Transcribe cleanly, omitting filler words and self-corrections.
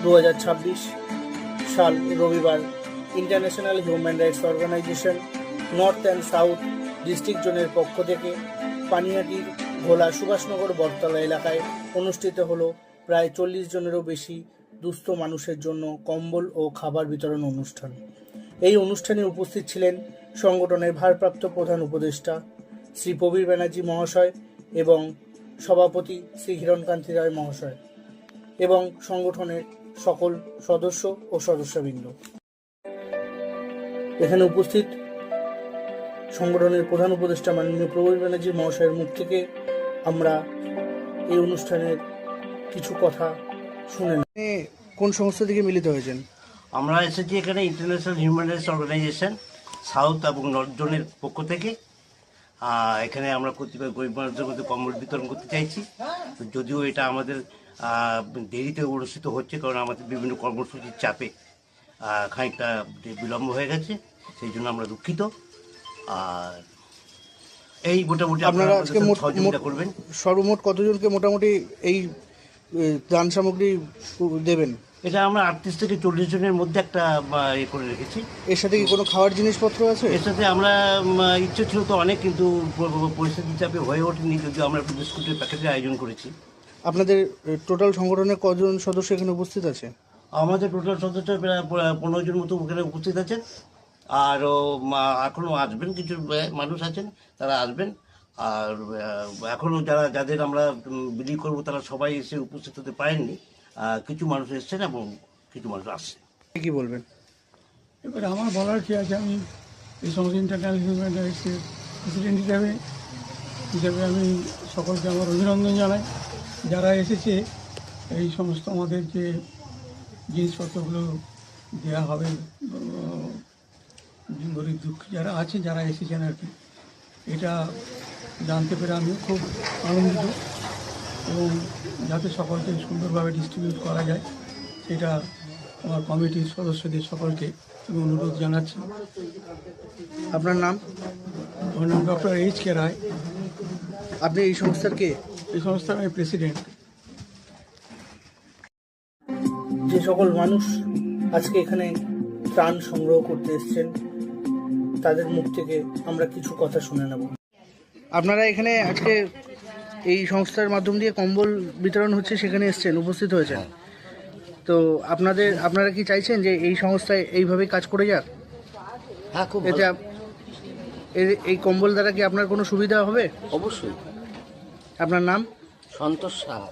2026 সাল রবিবার international human rights organization north and south district জোনের পক্ষ থেকে পানিহাটির ভোলা সুভাষনগর বটতলা এলাকায় অনুষ্ঠিত হলো প্রায় 40 জনেরও বেশি দুস্থ মানুষের জন্য কম্বল ও খাবার বিতরণ অনুষ্ঠান। এই অনুষ্ঠানে উপস্থিত ছিলেন সংগঠনের ভারপ্রাপ্ত প্রধান উপদেষ্টা শ্রী প্রবীর ব্যানার্জি মহাশয় এবং সভাপতি শ্রী হিরণকান্তি রায় মহাশয় এবং সংগঠনের সকল সদস্য ও সদস্যবৃন্দ। এখানে উপস্থিত সংগঠনের প্রধান উপদেষ্টা মাননীয় প্রবীর ব্যানার্জি মহাশয়ের মুখ থেকে আমরা এই অনুষ্ঠানের কিছু কথা শুনে নেব। কোন সংস্থা থেকে মিলিত হয়েছেন? আমরা এসেছি এখানে international human rights organization south এবং নর্থ জোনের পক্ষ থেকে। এখানে আমরা কতিপয় গরিব মানুষদের মধ্যে কম্বল বিতরণ করতে চাইছি। যদিও এটা আমাদের দেরিতে অনুষ্ঠিত হচ্ছে, কারণ আমাদের বিভিন্ন কর্মসূচির চাপে খানিকটা বিলম্ব হয়ে গেছে, সেই জন্য আমরা দুঃখিত। আর এই মোটামুটি আপনারা আজকে সহযোগিতা করবেন। সর্বমোট কতজনকে মোটামুটি এই ত্রাণ সামগ্রী দেবেন? এটা আমরা 38 থেকে 40 জনের মধ্যে একটা ইয়ে করে রেখেছি। এর সাথে কি কোনো খাওয়ার জিনিসপত্র আছে? এর সাথে আমরা ইচ্ছে ছিল তো অনেক, কিন্তু পরিস্থিতির চাপে হয়ে ওঠেনি, যদিও আমরা একটু বিস্কুটের প্যাকেটের আয়োজন করেছি। আপনাদের টোটাল সংগঠনের কজন সদস্য এখানে উপস্থিত আছে? আমাদের টোটাল সদস্য প্রায় 15 জন মতো এখানে উপস্থিত আছেন। আরও এখনও আসবেন, কিছু মানুষ আছেন তারা আসবেন। আর এখনও যাদের আমরা বিলি করবো তারা সবাই এসে উপস্থিত হতে পারেননি। কিছু মানুষ এসছেন এবং কিছু মানুষ আসছেন। কি বলবেন? এবারে আমার বলার কি আছে, আমি এই সমস্ত ইন্টারন্যাশনাল হিউম্যান রাইটসের প্রেসিডেন্ট হিসাবে আমি সকলকে আমার অভিনন্দন জানাই। যারা এসেছে এই সমস্ত আমাদের যে জিনিসপত্রগুলো দেওয়া হবে গরিব দুঃখী যারা আছে, যারা এসেছেন আর কি, এটা জানতে পেরে আমিও খুব আনন্দিত। এবং যাতে সকলকে সুন্দরভাবে ডিস্ট্রিবিউট করা যায় সেটা আমার কমিটির সদস্যদের সকলকে আমি অনুরোধ জানাচ্ছি। আপনার নাম? আমার নাম ডক্টর এইচ কে রায়। আপনি এই সংস্থার কে? এই সংস্থার আমি প্রেসিডেন্ট। যে সকল মানুষ আজকে এখানে ত্রাণ সংগ্রহ করতে এসেছেন তাদের মুখ থেকে আমরা কিছু কথা শুনে নেব। আপনারা এখানে আজকে এই সংস্থার মাধ্যম দিয়ে কম্বল বিতরণ হচ্ছে, সেখানে এসেছেন, উপস্থিত হয়েছেন। তো আপনারা কি চাইছেন যে এই সংস্থায় এইভাবে কাজ করে যাক? হ্যাঁ, খুব এতে এই কম্বল দ্বারা কি আপনার কোনো সুবিধা হবে? অবশ্যই। আপনার নাম? সন্তোষ সাহা।